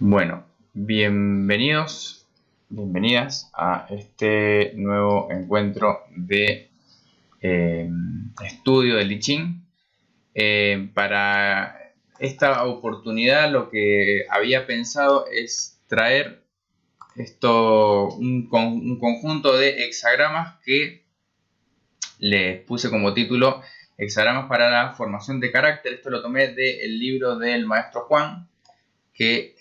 Bueno, bienvenidas a este nuevo encuentro de estudio del I Ching. Para esta oportunidad lo que había pensado es traer un conjunto de hexagramas que les puse como título Hexagramas para la formación de carácter. Esto lo tomé del libro del maestro Juan, que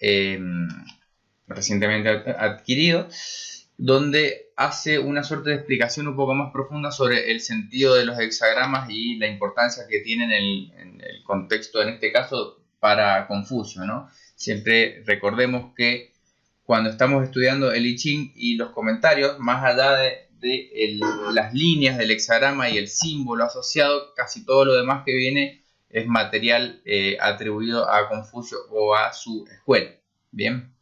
recientemente adquirido, donde hace una suerte de explicación un poco más profunda sobre el sentido de los hexagramas y la importancia que tienen en el contexto, en este caso, para Confucio, ¿no? Siempre recordemos que cuando estamos estudiando el I Ching y los comentarios, más allá de las líneas del hexagrama y el símbolo asociado, casi todo lo demás que viene es material atribuido a Confucio o a su escuela. Bien,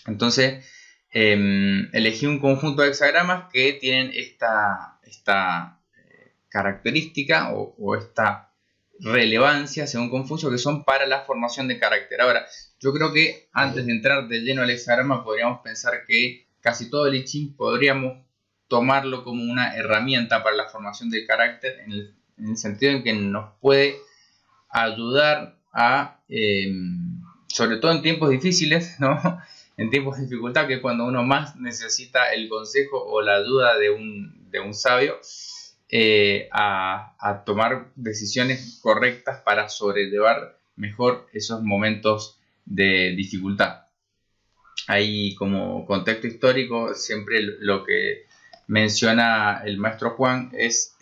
entonces elegí un conjunto de hexagramas que tienen esta característica o esta relevancia, según Confucio, que son para la formación de carácter. Ahora, yo creo que antes de entrar de lleno al hexagrama, podríamos pensar que casi todo el I Ching podríamos tomarlo como una herramienta para la formación del carácter, en el sentido en que nos puede ayudar a, sobre todo en tiempos difíciles, ¿no? En tiempos de dificultad, que es cuando uno más necesita el consejo o la ayuda de un sabio, a tomar decisiones correctas para sobrellevar mejor esos momentos de dificultad. Ahí, como contexto histórico, siempre lo que menciona el maestro Juan es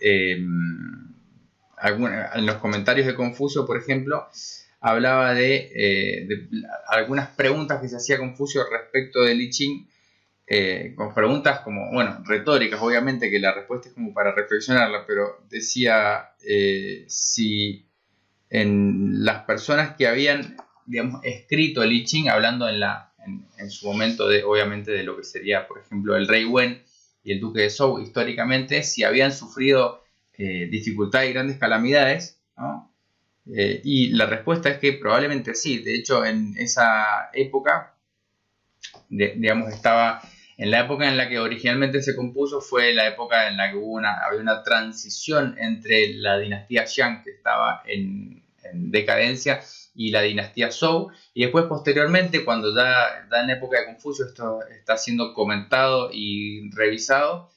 en los comentarios de Confucio, por ejemplo, hablaba de algunas preguntas que se hacía Confucio respecto del I Ching, con preguntas como, bueno, retóricas, obviamente que la respuesta es como para reflexionarla, pero decía si en las personas que habían, digamos, escrito el I Ching, hablando en su momento obviamente de lo que sería, por ejemplo, el rey Wen y el duque de Zhou históricamente, si habían sufrido dificultades y grandes calamidades, ¿no? Y la respuesta es que probablemente sí. De hecho, en esa época, digamos, estaba en la época en la que originalmente se compuso, fue la época en la que había una transición entre la dinastía Xiang, que estaba en decadencia, y la dinastía Zhou, y después posteriormente, cuando ya en la época de Confucio esto está siendo comentado y revisado,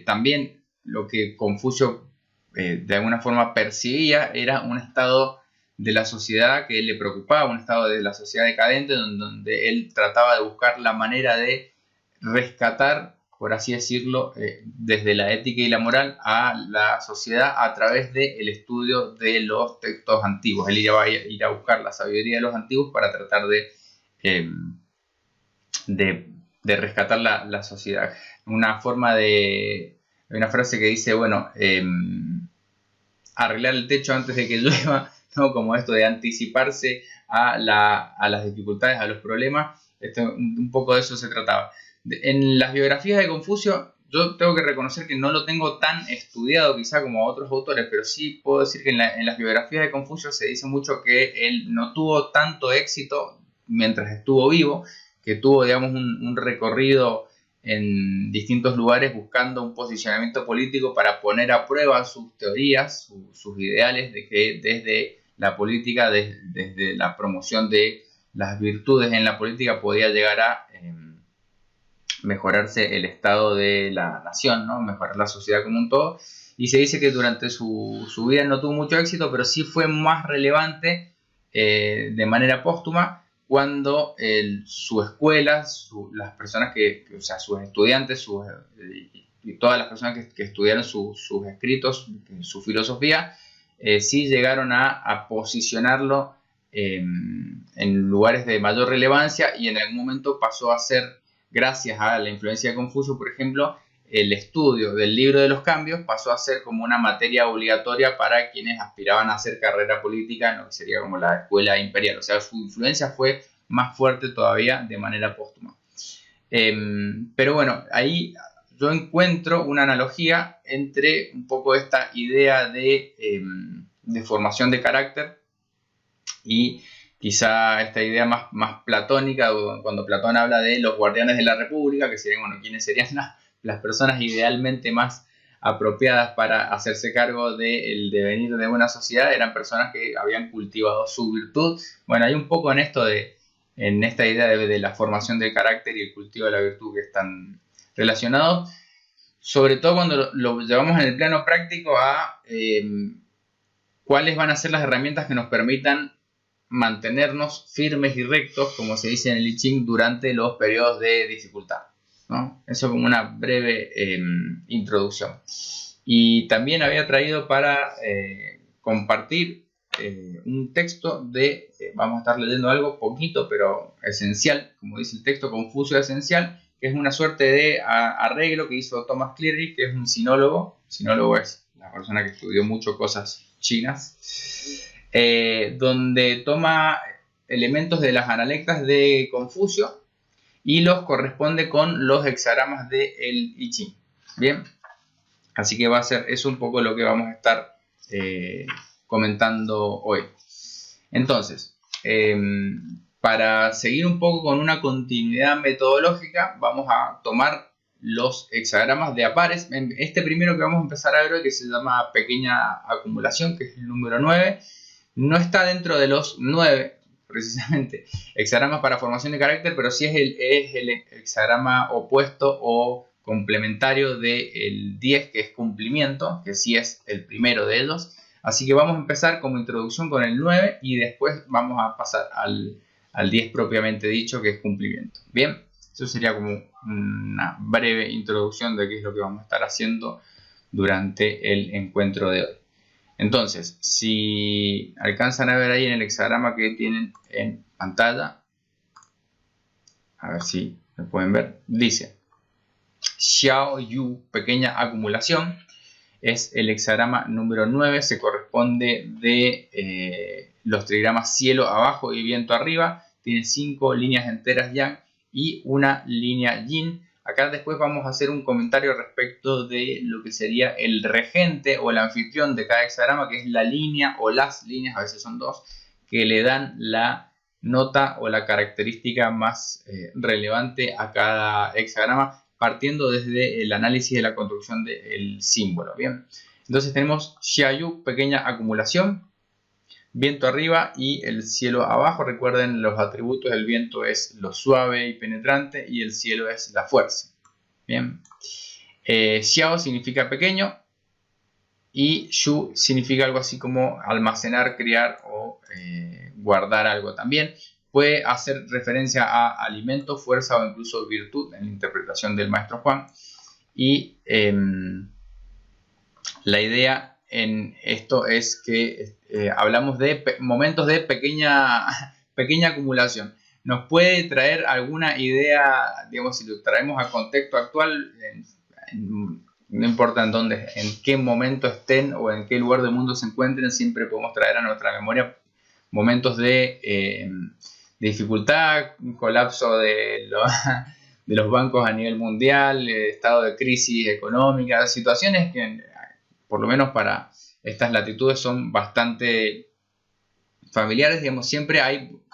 también lo que Confucio de alguna forma percibía era un estado de la sociedad que le preocupaba, un estado de la sociedad decadente, donde él trataba de buscar la manera de rescatar, por así decirlo, desde la ética y la moral a la sociedad a través del estudio de los textos antiguos. Él iba a ir a buscar la sabiduría de los antiguos para tratar eh, de rescatar la sociedad. Una frase que dice, bueno, arreglar el techo antes de que llueva, ¿no? Como esto de anticiparse a las dificultades, a los problemas. Un poco de eso se trataba. En las biografías de Confucio, yo tengo que reconocer que no lo tengo tan estudiado quizá como otros autores, pero sí puedo decir que en las biografías de Confucio se dice mucho que él no tuvo tanto éxito mientras estuvo vivo, que tuvo, digamos, un recorrido en distintos lugares buscando un posicionamiento político para poner a prueba sus teorías, sus ideales, de que desde la política, desde la promoción de las virtudes en la política podía llegar a mejorarse el estado de la nación, ¿no? Mejorar la sociedad como un todo. Y se dice que durante su vida no tuvo mucho éxito, pero sí fue más relevante de manera póstuma cuando su escuela, las personas o sea, sus estudiantes, y todas las personas que estudiaron sus escritos, su filosofía, sí llegaron a posicionarlo en lugares de mayor relevancia, y en algún momento pasó a ser, gracias a la influencia de Confucio, por ejemplo, el estudio del libro de los cambios pasó a ser como una materia obligatoria para quienes aspiraban a hacer carrera política en lo que sería como la escuela imperial. O sea, su influencia fue más fuerte todavía de manera póstuma. Pero bueno, ahí yo encuentro una analogía entre un poco esta idea de formación de carácter y quizá esta idea más platónica, cuando Platón habla de los guardianes de la república, que serían, bueno, quienes serían las personas idealmente más apropiadas para hacerse cargo del devenir de una sociedad, eran personas que habían cultivado su virtud. Bueno, hay un poco en esto en esta idea de la formación del carácter y el cultivo de la virtud, que están relacionados, sobre todo cuando lo llevamos en el plano práctico a cuáles van a ser las herramientas que nos permitan mantenernos firmes y rectos, como se dice en el I Ching, durante los periodos de dificultad, ¿no? Eso como una breve introducción. Y también había traído para compartir un texto vamos a estar leyendo algo poquito pero esencial, como dice el texto, Confucio Esencial, que es una suerte de arreglo que hizo Thomas Cleary, que es un sinólogo. Sinólogo es la persona que estudió mucho cosas chinas, donde toma elementos de las analectas de Confucio y los corresponde con los hexagramas del I Ching. Bien, así que es un poco lo que vamos a estar comentando hoy. Entonces, para seguir un poco con una continuidad metodológica, vamos a tomar los hexagramas de Apares. Este primero que vamos a empezar a ver hoy, que se llama Pequeña Acumulación, que es el número 9, no está dentro de los 9, precisamente, hexagramas para formación de carácter, pero sí es el hexagrama opuesto o complementario del 10, que es cumplimiento, que sí es el primero de ellos. Así que vamos a empezar como introducción con el 9 y después vamos a pasar al 10 propiamente dicho, que es cumplimiento. Bien, eso sería como una breve introducción de qué es lo que vamos a estar haciendo durante el encuentro de hoy. Entonces, si alcanzan a ver ahí en el hexagrama que tienen en pantalla, a ver si me pueden ver, dice Xiao Yu, pequeña acumulación, es el hexagrama número 9, se corresponde de los trigramas cielo abajo y viento arriba, tiene 5 líneas enteras yang y una línea yin. Acá después vamos a hacer un comentario respecto de lo que sería el regente o el anfitrión de cada hexagrama, que es la línea o las líneas, a veces son dos, que le dan la nota o la característica más relevante a cada hexagrama, partiendo desde el análisis de la construcción del símbolo. Bien, entonces tenemos Xiaoyu, pequeña acumulación, viento arriba y el cielo abajo. Recuerden los atributos: el viento es lo suave y penetrante y el cielo es la fuerza. Bien, Xiao significa pequeño y Yu significa algo así como almacenar, criar o guardar algo. También puede hacer referencia a alimento, fuerza o incluso virtud en la interpretación del maestro Juan. Y la idea en esto es que hablamos de momentos de pequeña acumulación. Nos puede traer alguna idea, digamos, si lo traemos a contexto actual, no importa en qué momento estén o en qué lugar del mundo se encuentren, siempre podemos traer a nuestra memoria momentos de dificultad, colapso de los bancos a nivel mundial, estado de crisis económica, situaciones que por lo menos para estas latitudes son bastante familiares. Digamos, siempre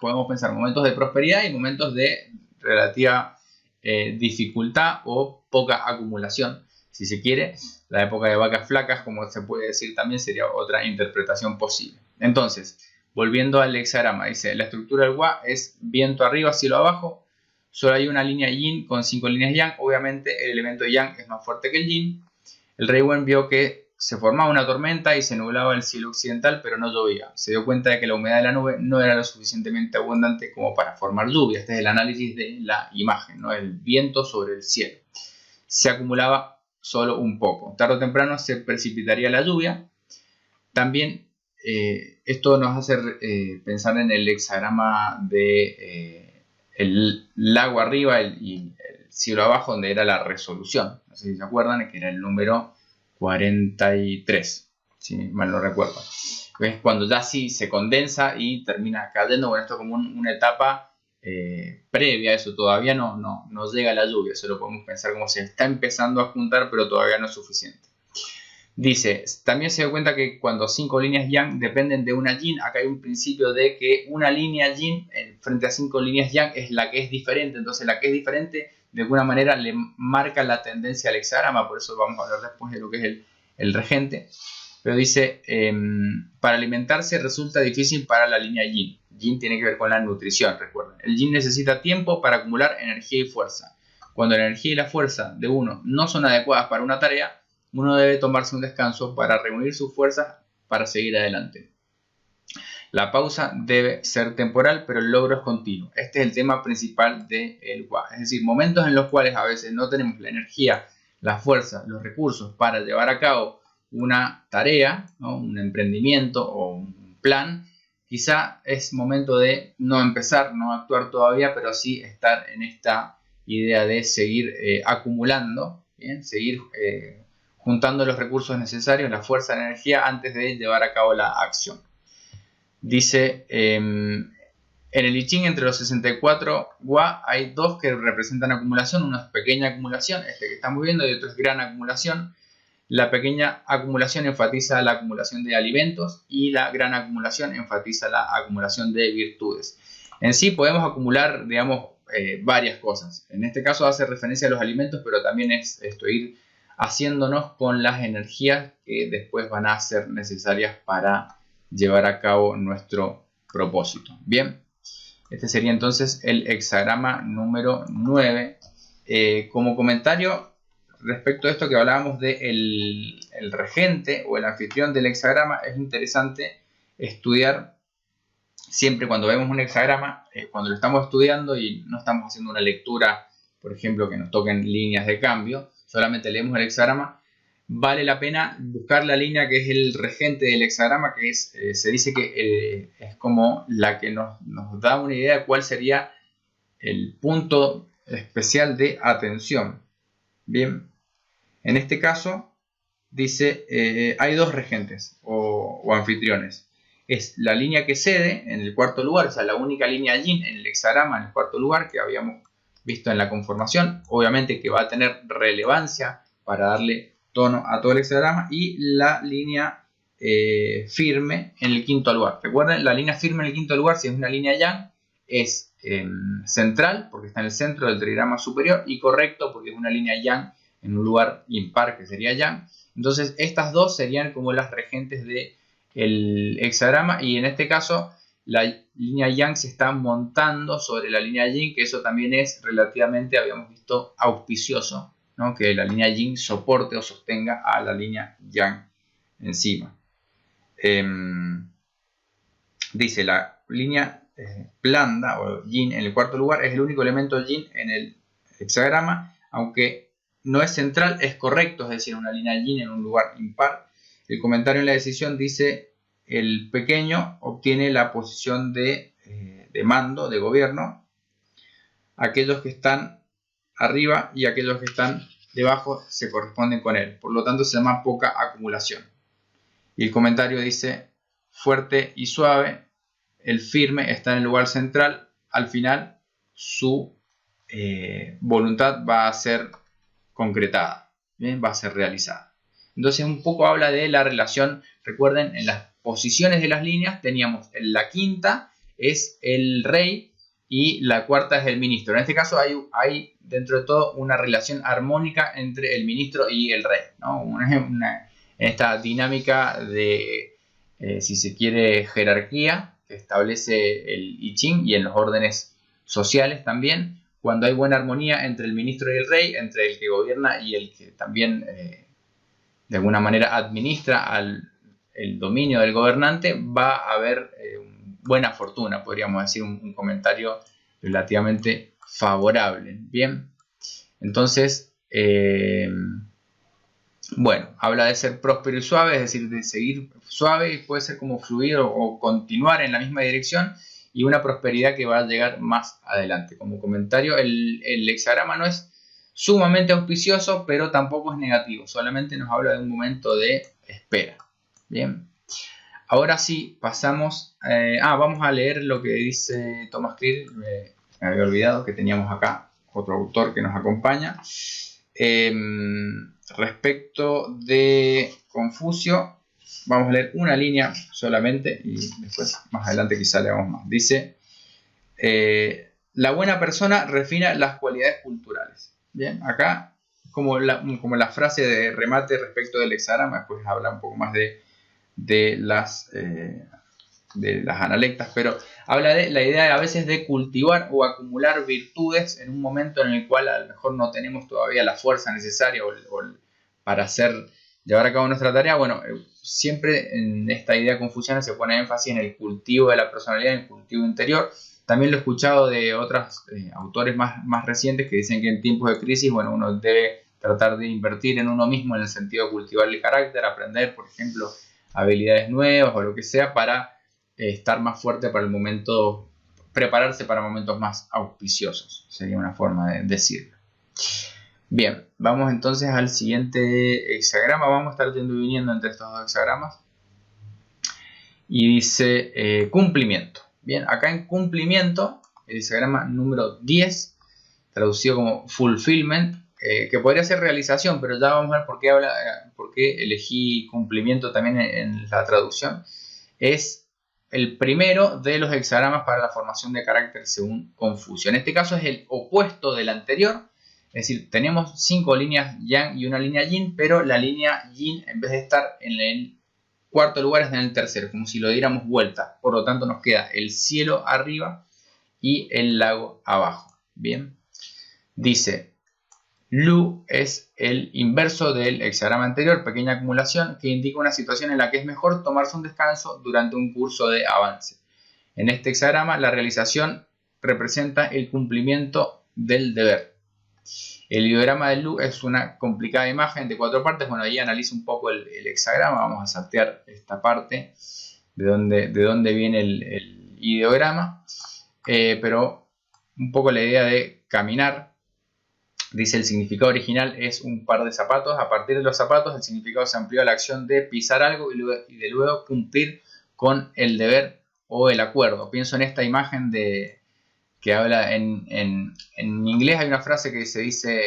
podemos pensar momentos de prosperidad y momentos de relativa dificultad o poca acumulación, si se quiere. La época de vacas flacas, como se puede decir, también sería otra interpretación posible. Entonces, volviendo al hexagrama, dice: la estructura del Hua es viento arriba, cielo abajo. Solo hay una línea yin con 5 líneas yang. Obviamente el elemento yang es más fuerte que el yin. El rey Wen vio que se formaba una tormenta y se nublaba el cielo occidental, pero no llovía. Se dio cuenta de que la humedad de la nube no era lo suficientemente abundante como para formar lluvia. Este es el análisis de la imagen, ¿no? El viento sobre el cielo. Se acumulaba solo un poco. Tarde o temprano se precipitaría la lluvia. También esto nos hace pensar en el hexagrama de el lago arriba y el cielo abajo, donde era la resolución. No sé si se acuerdan, que era el número 43, si mal no recuerdo. Es cuando ya sí se condensa y termina cayendo. Bueno, esto es como una etapa previa a eso. Todavía no llega la lluvia. Eso lo podemos pensar como se está empezando a juntar, pero todavía no es suficiente. Dice, también se da cuenta que cuando 5 líneas yang dependen de una yin, acá hay un principio de que una línea yin frente a 5 líneas yang es la que es diferente. Entonces la que es diferente de alguna manera le marca la tendencia al hexagrama, por eso vamos a hablar después de lo que es el regente. Pero dice, para alimentarse resulta difícil para la línea yin. Yin tiene que ver con la nutrición, recuerden. El yin necesita tiempo para acumular energía y fuerza. Cuando la energía y la fuerza de uno no son adecuadas para una tarea, uno debe tomarse un descanso para reunir sus fuerzas para seguir adelante. La pausa debe ser temporal, pero el logro es continuo. Este es el tema principal del Hua. Es decir, momentos en los cuales a veces no tenemos la energía, la fuerza, los recursos para llevar a cabo una tarea, ¿no? Un emprendimiento o un plan. Quizá es momento de no empezar, no actuar todavía, pero sí estar en esta idea de seguir acumulando, ¿bien? Seguir juntando los recursos necesarios, la fuerza, la energía, antes de llevar a cabo la acción. Dice, en el I Ching entre los 64 Hua hay dos que representan acumulación. Uno es pequeña acumulación, este que estamos viendo, y otro es gran acumulación. La pequeña acumulación enfatiza la acumulación de alimentos y la gran acumulación enfatiza la acumulación de virtudes. En sí podemos acumular, digamos, varias cosas. En este caso hace referencia a los alimentos, pero también es esto, ir haciéndonos con las energías que después van a ser necesarias para llevar a cabo nuestro propósito. Bien, este sería entonces el hexagrama número 9. Como comentario respecto a esto que hablábamos de el regente o el anfitrión del hexagrama, es interesante estudiar siempre cuando vemos un hexagrama, cuando lo estamos estudiando y no estamos haciendo una lectura, por ejemplo, que nos toquen líneas de cambio, solamente leemos el hexagrama, vale la pena buscar la línea que es el regente del hexagrama, que es, se dice que es como la que nos da una idea de cuál sería el punto especial de atención. Bien, en este caso dice, hay dos regentes o anfitriones. Es la línea que cede en el cuarto lugar, o sea, la única línea yin en el hexagrama en el cuarto lugar que habíamos visto en la conformación, obviamente que va a tener relevancia para darle tono a todo el hexagrama, y la línea firme en el quinto lugar. Recuerden, la línea firme en el quinto lugar, si es una línea yang, es central porque está en el centro del trigrama superior, y correcto porque es una línea yang en un lugar impar que sería yang. Entonces estas dos serían como las regentes del hexagrama, y en este caso la línea yang se está montando sobre la línea yin, que eso también es relativamente, habíamos visto, auspicioso, ¿no? Que la línea yin soporte o sostenga a la línea yang encima. Dice, la línea blanda o yin en el cuarto lugar es el único elemento yin en el hexagrama, aunque no es central, es correcto, es decir, una línea yin en un lugar impar. El comentario en la decisión dice, el pequeño obtiene la posición de mando, de gobierno. Aquellos que están arriba y aquellos que están debajo se corresponden con él. Por lo tanto, se llama poca acumulación. Y el comentario dice, fuerte y suave, el firme está en el lugar central. Al final, su voluntad va a ser concretada, ¿bien? Va a ser realizada. Entonces un poco habla de la relación. Recuerden, en las posiciones de las líneas teníamos la quinta es el rey y la cuarta es el ministro. En este caso hay dentro de todo una relación armónica entre el ministro y el rey, ¿no? Esta dinámica de, si se quiere, jerarquía que establece el I Ching, y en los órdenes sociales también, cuando hay buena armonía entre el ministro y el rey, entre el que gobierna y el que también de alguna manera administra el dominio del gobernante, va a haber buena fortuna, podríamos decir, un comentario relativamente favorable. Bien, entonces, bueno, habla de ser próspero y suave, es decir, de seguir suave, y puede ser como fluir o continuar en la misma dirección, y una prosperidad que va a llegar más adelante. Como comentario, el hexagrama no es sumamente auspicioso, pero tampoco es negativo, solamente nos habla de un momento de espera. Bien, ahora sí, pasamos, vamos a leer lo que dice Thomas Clear. Me había olvidado que teníamos acá otro autor que nos acompaña. respecto de Confucio, vamos a leer una línea solamente y después más adelante quizá leamos más. Dice, la buena persona refina las cualidades culturales. Bien, acá como la frase de remate respecto del hexagrama, después habla un poco más de las analectas, pero habla de la idea a veces de cultivar o acumular virtudes en un momento en el cual a lo mejor no tenemos todavía la fuerza necesaria para llevar a cabo nuestra tarea. Bueno, siempre en esta idea confuciana se pone énfasis en el cultivo de la personalidad, en el cultivo interior. También lo he escuchado de otros autores más recientes que dicen que en tiempos de crisis, bueno, uno debe tratar de invertir en uno mismo en el sentido de cultivar el carácter, aprender, por ejemplo, habilidades nuevas o lo que sea para estar más fuerte para el momento, prepararse para momentos más auspiciosos, sería una forma de decirlo. Bien, vamos entonces al siguiente hexagrama. Vamos a estar yendo y viniendo entre estos dos hexagramas. Y dice cumplimiento. Bien, acá en cumplimiento, el hexagrama número 10, traducido como fulfillment, que podría ser realización, pero ya vamos a ver por qué elegí cumplimiento también en la traducción. Es el primero de los hexagramas para la formación de carácter según Confucio. En este caso es el opuesto del anterior. Es decir, tenemos 5 líneas yang y una línea yin, pero la línea yin, en vez de estar en el cuarto lugar, está en el tercero, como si lo diéramos vuelta. Por lo tanto, nos queda el cielo arriba y el lago abajo. Bien, dice, Lu es el inverso del hexagrama anterior, pequeña acumulación, que indica una situación en la que es mejor tomarse un descanso durante un curso de avance. En este hexagrama, la realización representa el cumplimiento del deber. El ideograma de Lu es una complicada imagen de 4 partes. Bueno, ahí analizo un poco el hexagrama. Vamos a saltear esta parte de dónde viene el ideograma. Pero un poco la idea de caminar. Dice el significado original es un par de zapatos. A partir de los zapatos el significado se amplió a la acción de pisar algo y de luego cumplir con el deber o el acuerdo. Pienso en esta imagen que habla en inglés. Hay una frase que se dice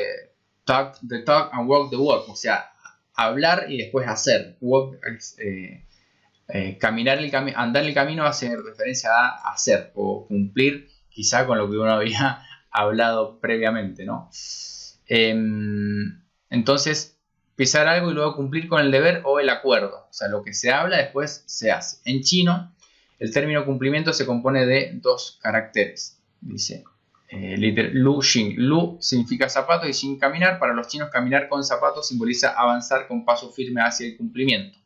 talk the talk and walk the walk, o sea, hablar y después hacer. Walk, andar el camino hace referencia a hacer o cumplir quizá con lo que uno había hablado previamente, ¿no? Entonces, pisar algo y luego cumplir con el deber o el acuerdo, o sea, lo que se habla después se hace. En chino, el término cumplimiento se compone de 2 caracteres. Dice Lu Xin. Lu significa zapato y Xin caminar. Para los chinos, caminar con zapatos simboliza avanzar con paso firme hacia el cumplimiento.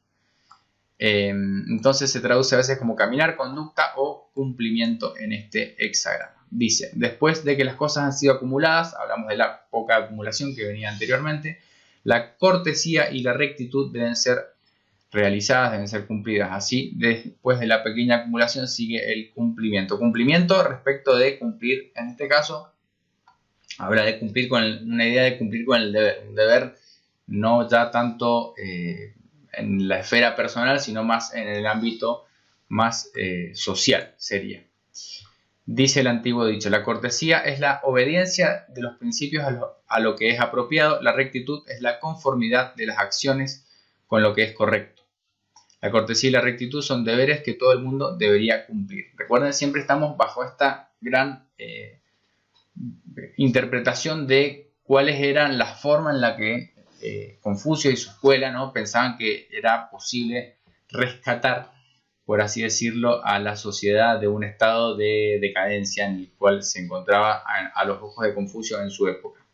Entonces se traduce a veces como caminar, conducta o cumplimiento en este hexagrama. Dice, después de que las cosas han sido acumuladas, hablamos de la poca acumulación que venía anteriormente, la cortesía y la rectitud deben ser realizadas, deben ser cumplidas. Así, después de la pequeña acumulación sigue el cumplimiento. Cumplimiento respecto de cumplir, en este caso, habla de cumplir con una idea de cumplir con el deber. Un deber no ya tanto en la esfera personal, sino más en el ámbito más social, sería. Dice el antiguo dicho, la cortesía es la obediencia de los principios a lo que es apropiado, la rectitud es la conformidad de las acciones con lo que es correcto. La cortesía y la rectitud son deberes que todo el mundo debería cumplir. Recuerden, siempre estamos bajo esta gran interpretación de cuáles eran las formas en la que Confucio y su escuela, ¿no?, pensaban que era posible rescatar, por así decirlo, a la sociedad de un estado de decadencia en el cual se encontraba a los ojos de Confucio en su época.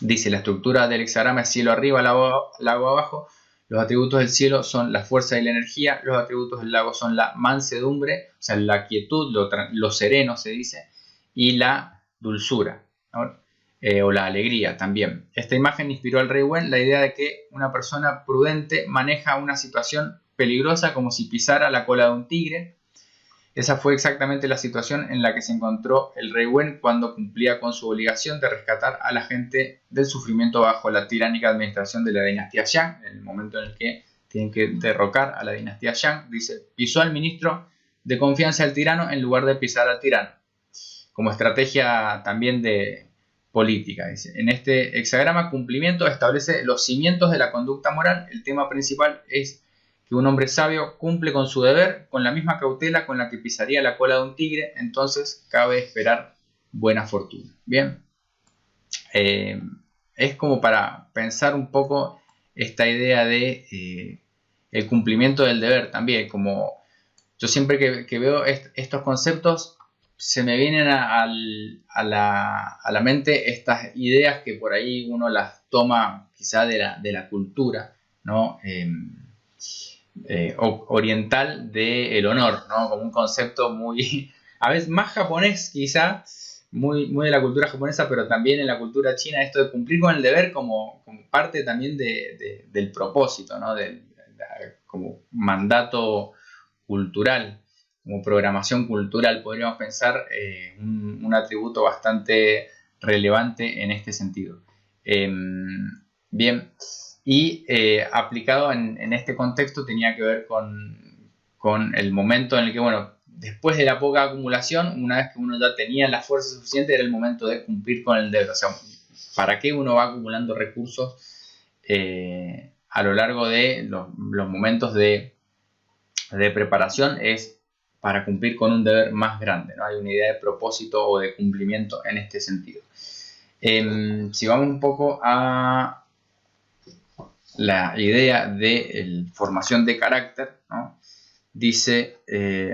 Dice, la estructura del hexagrama es cielo arriba, lago abajo. Los atributos del cielo son la fuerza y la energía. Los atributos del lago son la mansedumbre, o sea, la quietud, lo sereno se dice, y la dulzura, ¿no? O la alegría también. Esta imagen inspiró al rey Wen la idea de que una persona prudente maneja una situación peligrosa como si pisara la cola de un tigre. Esa fue exactamente la situación en la que se encontró el rey Wen cuando cumplía con su obligación de rescatar a la gente del sufrimiento bajo la tiránica administración de la dinastía Shang, en el momento en el que tienen que derrocar a la dinastía Shang. Dice, pisó al ministro de confianza del tirano en lugar de pisar al tirano. Como estrategia también de política. Dice, en este hexagrama, cumplimiento establece los cimientos de la conducta moral. El tema principal es que un hombre sabio cumple con su deber con la misma cautela con la que pisaría la cola de un tigre, entonces cabe esperar buena fortuna. Bien, es como para pensar un poco esta idea de el cumplimiento del deber también. Como yo siempre que veo estos conceptos, se me vienen a la mente estas ideas que por ahí uno las toma quizá de la cultura, ¿no? Oriental del honor, ¿no? Como un concepto muy, a veces más japonés quizá, muy de la cultura japonesa, pero también en la cultura china, esto de cumplir con el deber como parte también del propósito, ¿no? Como mandato cultural, como programación cultural, podríamos pensar un atributo bastante relevante en este sentido. Bien, y aplicado en este contexto tenía que ver con el momento en el que, bueno, después de la poca acumulación, una vez que uno ya tenía la fuerza suficiente, era el momento de cumplir con el deber. O sea, ¿para qué uno va acumulando recursos a lo largo de los momentos de preparación? Es para cumplir con un deber más grande, ¿no? Hay una idea de propósito o de cumplimiento en este sentido. Si vamos un poco a la idea de formación de carácter, ¿no? Dice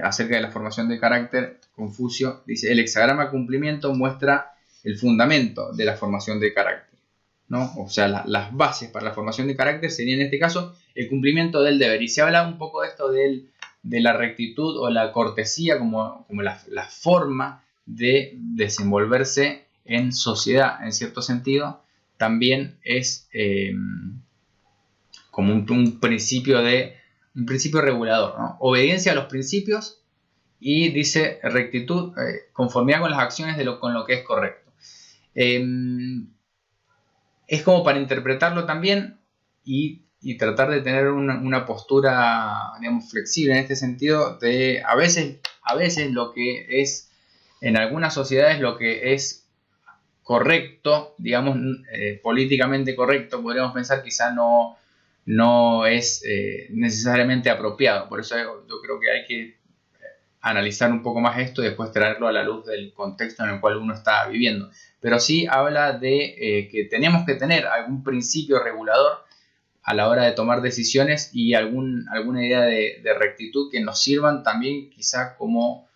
acerca de la formación de carácter, Confucio dice: el hexagrama cumplimiento muestra el fundamento de la formación de carácter, ¿no? O sea, las bases para la formación de carácter serían en este caso el cumplimiento del deber. Y se habla un poco de esto de la rectitud o la cortesía como la forma de desenvolverse en sociedad, en cierto sentido. También es como un principio regulador, ¿no? Obediencia a los principios, y dice rectitud, conformidad con las acciones con lo que es correcto. Es como para interpretarlo también y tratar de tener una postura, digamos, flexible en este sentido. De a veces lo que es en algunas sociedades lo que es correcto, digamos, políticamente correcto, podríamos pensar, quizá no es necesariamente apropiado. Por eso yo creo que hay que analizar un poco más esto y después traerlo a la luz del contexto en el cual uno está viviendo. Pero sí habla de que tenemos que tener algún principio regulador a la hora de tomar decisiones y alguna idea de rectitud que nos sirvan también quizá como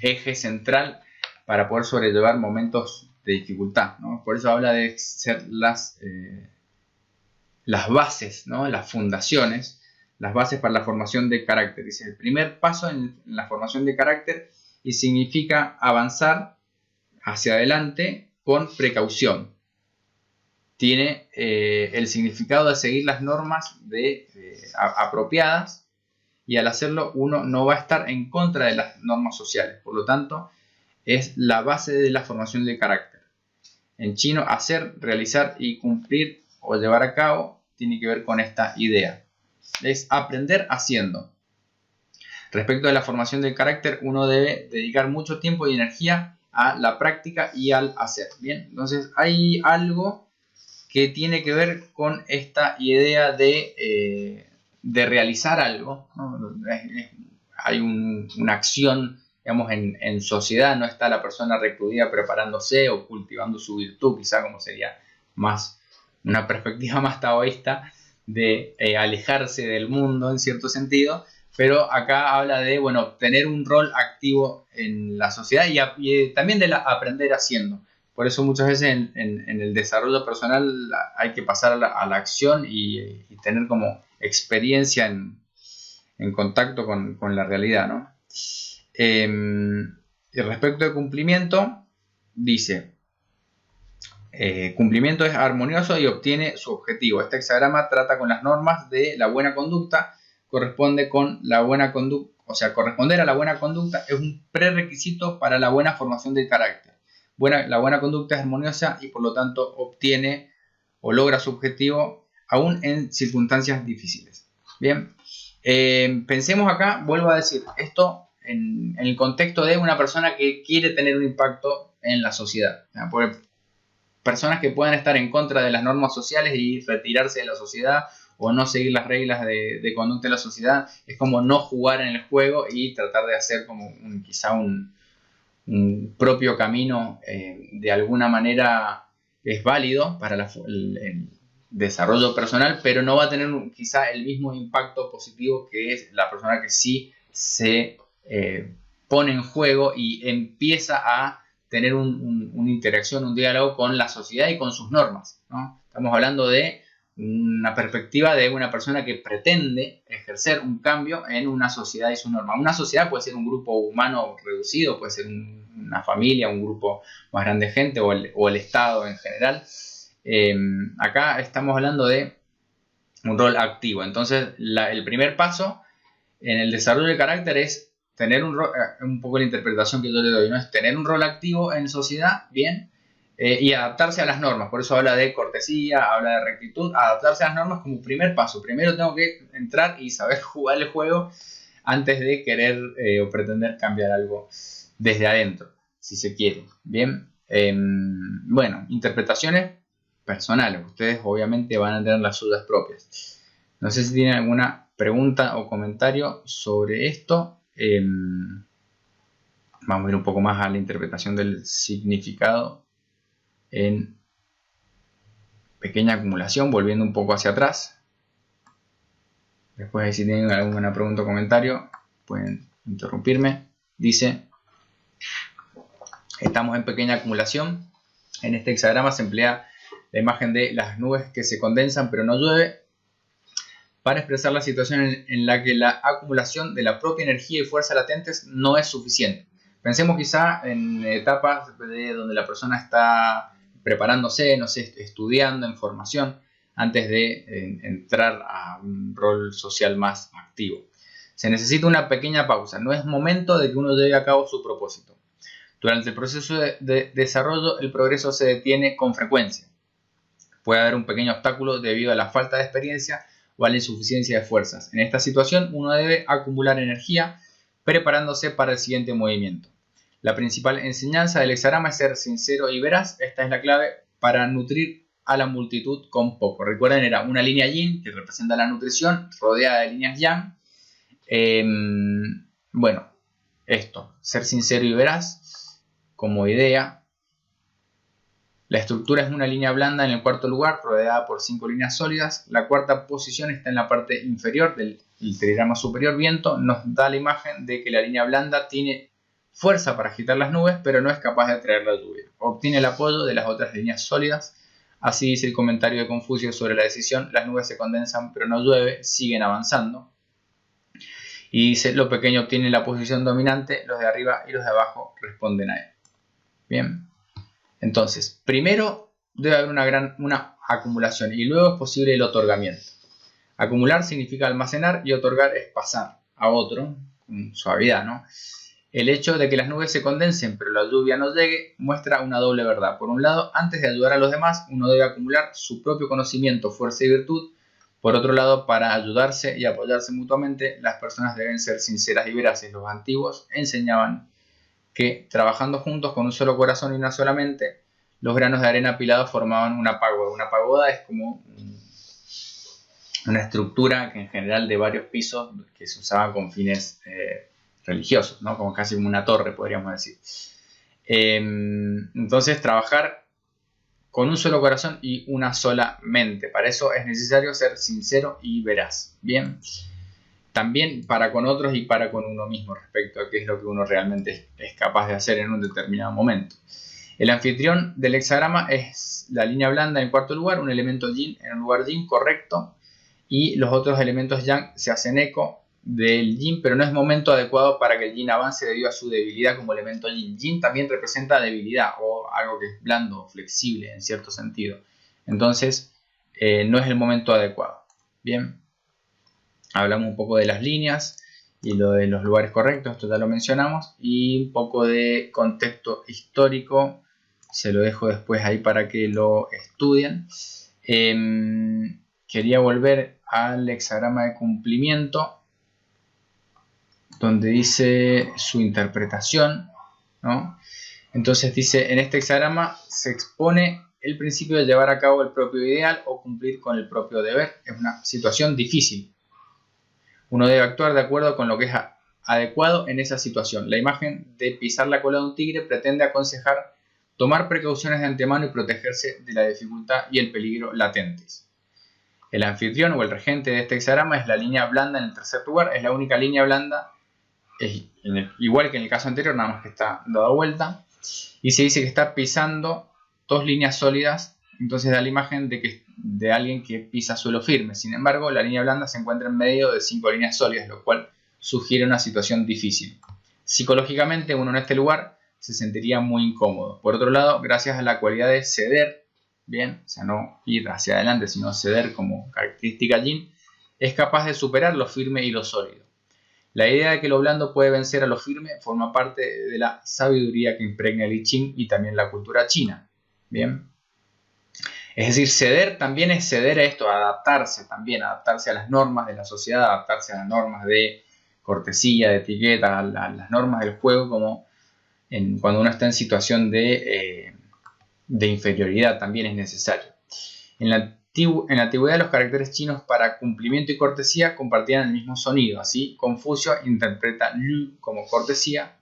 eje central para poder sobrellevar momentos de dificultad, ¿no? Por eso habla de ser las bases, ¿no? Las fundaciones, las bases para la formación de carácter. Dice, el primer paso en la formación de carácter y significa avanzar hacia adelante con precaución. Tiene el significado de seguir las normas apropiadas, y al hacerlo uno no va a estar en contra de las normas sociales. Por lo tanto, es la base de la formación de carácter. En chino, hacer, realizar y cumplir o llevar a cabo tiene que ver con esta idea. Es aprender haciendo. Respecto de la formación del carácter, uno debe dedicar mucho tiempo y energía a la práctica y al hacer. Bien, entonces hay algo que tiene que ver con esta idea de realizar algo, ¿no? Hay una acción, digamos, en sociedad. No está la persona recluida preparándose o cultivando su virtud, quizá, como sería más una perspectiva más taoísta de alejarse del mundo en cierto sentido. Pero acá habla de, bueno, tener un rol activo en la sociedad y también de aprender haciendo. Por eso muchas veces en el desarrollo personal hay que pasar a la acción y tener como experiencia en contacto con la realidad, ¿no? Respecto de cumplimiento, dice, cumplimiento es armonioso y obtiene su objetivo. Este hexagrama trata con las normas de la buena conducta. Corresponde con la buena conducta, o sea, corresponder a la buena conducta es un prerequisito para la buena formación del carácter. La buena conducta es armoniosa y por lo tanto obtiene o logra su objetivo aún en circunstancias difíciles. Bien, pensemos acá, vuelvo a decir, esto en el contexto de una persona que quiere tener un impacto en la sociedad. Porque personas que puedan estar en contra de las normas sociales y retirarse de la sociedad o no seguir las reglas de conducta de la sociedad, es como no jugar en el juego y tratar de hacer como quizá un propio camino, de alguna manera es válido para el desarrollo personal, pero no va a tener quizá el mismo impacto positivo que es la persona que sí se pone en juego y empieza a tener una interacción, un diálogo con la sociedad y con sus normas, ¿no? Estamos hablando de una perspectiva de una persona que pretende ejercer un cambio en una sociedad y sus normas. Una sociedad puede ser un grupo humano reducido, puede ser una familia, un grupo más grande de gente o el Estado en general. Acá estamos hablando de un rol activo. Entonces, el primer paso en el desarrollo del carácter es tener un poco la interpretación que yo le doy, ¿no? Es tener un rol activo en sociedad, bien, y adaptarse a las normas. Por eso habla de cortesía, habla de rectitud, adaptarse a las normas como primer paso. Primero tengo que entrar y saber jugar el juego antes de querer o pretender cambiar algo desde adentro, si se quiere. Bien, bueno, interpretaciones personales. Ustedes obviamente van a tener las suyas propias. No sé si tienen alguna pregunta o comentario sobre esto. Vamos a ir un poco más a la interpretación del significado en pequeña acumulación, volviendo un poco hacia atrás. Después, si tienen alguna pregunta o comentario, pueden interrumpirme. Dice: estamos en pequeña acumulación. En este hexagrama se emplea la imagen de las nubes que se condensan pero no llueve para expresar la situación en la que la acumulación de la propia energía y fuerza latentes no es suficiente. Pensemos quizá en etapas donde la persona está preparándose, no sé, estudiando, en formación, antes de entrar a un rol social más activo. Se necesita una pequeña pausa, no es momento de que uno lleve a cabo su propósito. Durante el proceso de desarrollo, el progreso se detiene con frecuencia. Puede haber un pequeño obstáculo debido a la falta de experiencia o a la insuficiencia de fuerzas. En esta situación, uno debe acumular energía preparándose para el siguiente movimiento. La principal enseñanza del hexagrama es ser sincero y veraz. Esta es la clave para nutrir a la multitud con poco. Recuerden, era una línea yin que representa la nutrición, rodeada de líneas yang. Bueno, esto, ser sincero y veraz como idea. La estructura es una línea blanda en el cuarto lugar, rodeada por 5 líneas sólidas. La cuarta posición está en la parte inferior del trigrama superior. Viento nos da la imagen de que la línea blanda tiene fuerza para agitar las nubes, pero no es capaz de traer la lluvia. Obtiene el apoyo de las otras líneas sólidas. Así dice el comentario de Confucio sobre la decisión: las nubes se condensan pero no llueve, siguen avanzando. Y dice: lo pequeño obtiene la posición dominante, los de arriba y los de abajo responden a él. Bien. Entonces, primero debe haber una acumulación y luego es posible el otorgamiento. Acumular significa almacenar y otorgar es pasar a otro con suavidad, ¿no? El hecho de que las nubes se condensen pero la lluvia no llegue muestra una doble verdad. Por un lado, antes de ayudar a los demás, uno debe acumular su propio conocimiento, fuerza y virtud. Por otro lado, para ayudarse y apoyarse mutuamente, las personas deben ser sinceras y veraces. Los antiguos enseñaban que trabajando juntos con un solo corazón y una sola mente, los granos de arena apilados formaban una pagoda. Una pagoda es como una estructura que en general de varios pisos que se usaba con fines religiosos, ¿no? Como casi como una torre, podríamos decir. Entonces, trabajar con un solo corazón y una sola mente. Para eso es necesario ser sincero y veraz. Bien. También para con otros y para con uno mismo respecto a qué es lo que uno realmente es capaz de hacer en un determinado momento. El anfitrión del hexagrama es la línea blanda en el cuarto lugar, un elemento yin en un lugar yin correcto, y los otros elementos yang se hacen eco del yin, pero no es momento adecuado para que el yin avance debido a su debilidad como elemento yin. Yin también representa debilidad o algo que es blando, flexible en cierto sentido. Entonces, no es el momento adecuado. Bien. Hablamos un poco de las líneas y lo de los lugares correctos, esto ya lo mencionamos, y un poco de contexto histórico, se lo dejo después ahí para que lo estudien. Quería volver al hexagrama de cumplimiento donde dice su interpretación, ¿no? Entonces dice, en este hexagrama se expone el principio de llevar a cabo el propio ideal o cumplir con el propio deber. Es una situación difícil. Uno debe actuar de acuerdo con lo que es adecuado en esa situación. La imagen de pisar la cola de un tigre pretende aconsejar tomar precauciones de antemano y protegerse de la dificultad y el peligro latentes. El anfitrión o el regente de este hexagrama es la línea blanda en el tercer lugar. Es la única línea blanda, igual que en el caso anterior, nada más que está dada vuelta. Y se dice que está pisando dos líneas sólidas, entonces da la imagen de alguien que pisa suelo firme. Sin embargo, la línea blanda se encuentra en medio de 5 líneas sólidas, lo cual sugiere una situación difícil. Psicológicamente, uno en este lugar se sentiría muy incómodo. Por otro lado, gracias a la cualidad de ceder, bien, o sea, no ir hacia adelante, sino ceder como característica yin, es capaz de superar lo firme y lo sólido. La idea de que lo blando puede vencer a lo firme forma parte de la sabiduría que impregna el I Ching y también la cultura china. Bien. Es decir, ceder también es ceder a esto, adaptarse también, adaptarse a las normas de la sociedad, adaptarse a las normas de cortesía, de etiqueta, a las normas del juego, como cuando uno está en situación de inferioridad también es necesario. En la antigüedad los caracteres chinos para cumplimiento y cortesía compartían el mismo sonido. Así, Confucio interpreta Lu como cortesía.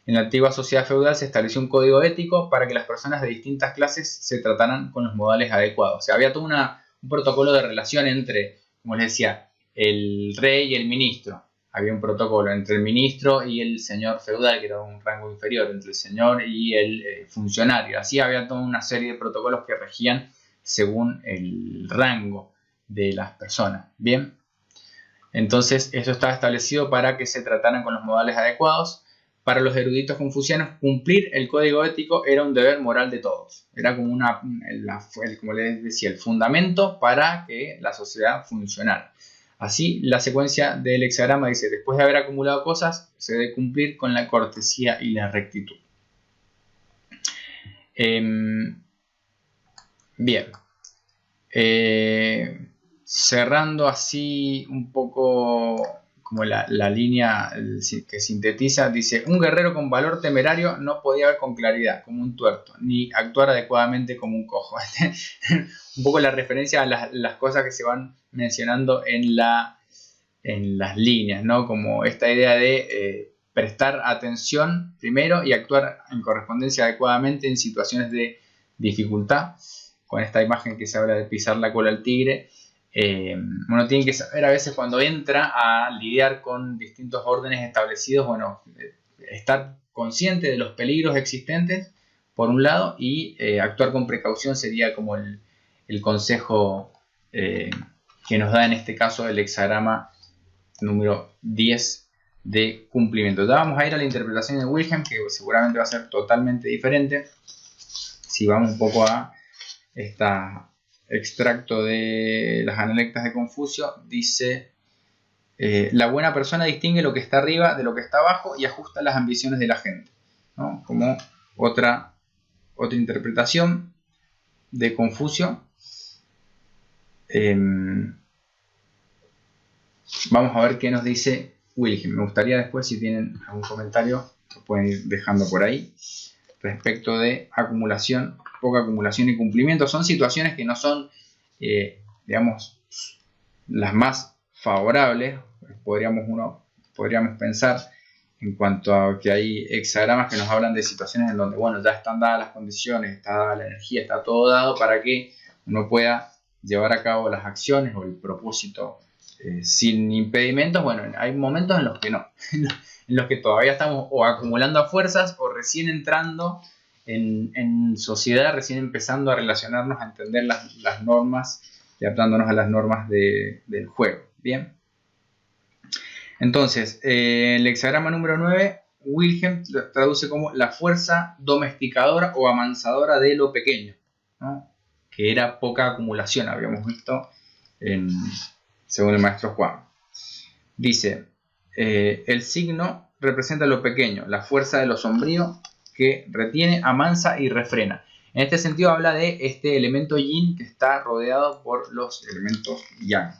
En la antigua sociedad feudal se estableció un código ético para que las personas de distintas clases se trataran con los modales adecuados. O sea, había todo un protocolo de relación entre, como les decía, el rey y el ministro. Había un protocolo entre el ministro y el señor feudal, que era un rango inferior, entre el señor y el funcionario. Así había toda una serie de protocolos que regían según el rango de las personas. Bien, entonces esto estaba establecido para que se trataran con los modales adecuados. Para los eruditos confucianos, cumplir el código ético era un deber moral de todos. Era como como les decía, el fundamento para que la sociedad funcionara. Así, la secuencia del hexagrama dice, después de haber acumulado cosas, se debe cumplir con la cortesía y la rectitud. Bien. Cerrando así un poco como la línea que sintetiza, dice, un guerrero con valor temerario no podía ver con claridad como un tuerto, ni actuar adecuadamente como un cojo. Un poco la referencia a las cosas que se van mencionando en las líneas, ¿no? Como esta idea de prestar atención primero y actuar en correspondencia adecuadamente en situaciones de dificultad. Con esta imagen que se habla de pisar la cola al tigre, uno tiene que saber a veces cuando entra a lidiar con distintos órdenes establecidos, bueno, estar consciente de los peligros existentes por un lado y actuar con precaución sería como el consejo que nos da en este caso el hexagrama número 10 de cumplimiento. Ya vamos a ir a la interpretación de Wilhelm, que seguramente va a ser totalmente diferente. Si vamos un poco a este extracto de las analectas de Confucio, dice, la buena persona distingue lo que está arriba de lo que está abajo y ajusta las ambiciones de la gente, ¿no? Como otra interpretación de Confucio. Vamos a ver qué nos dice Wilhelm. Me gustaría después, si tienen algún comentario, lo pueden ir dejando por ahí respecto de acumulación, poca acumulación y cumplimiento. Son situaciones que no son, digamos, las más favorables. Podríamos pensar en cuanto a que hay hexagramas que nos hablan de situaciones en donde, bueno, ya están dadas las condiciones, está dada la energía, está todo dado para que uno pueda llevar a cabo las acciones o el propósito sin impedimentos. Bueno, hay momentos en los que no, en los que todavía estamos o acumulando a fuerzas o recién entrando en sociedad, recién empezando a relacionarnos, a entender las normas y adaptándonos a las normas del juego. Bien. Entonces, el hexagrama número 9, Wilhelm traduce como la fuerza domesticadora o amansadora de lo pequeño, ¿no? Que era poca acumulación, habíamos visto según el maestro Juan. Dice, el signo representa lo pequeño, la fuerza de lo sombrío que retiene, amansa y refrena. En este sentido habla de este elemento yin que está rodeado por los elementos yang.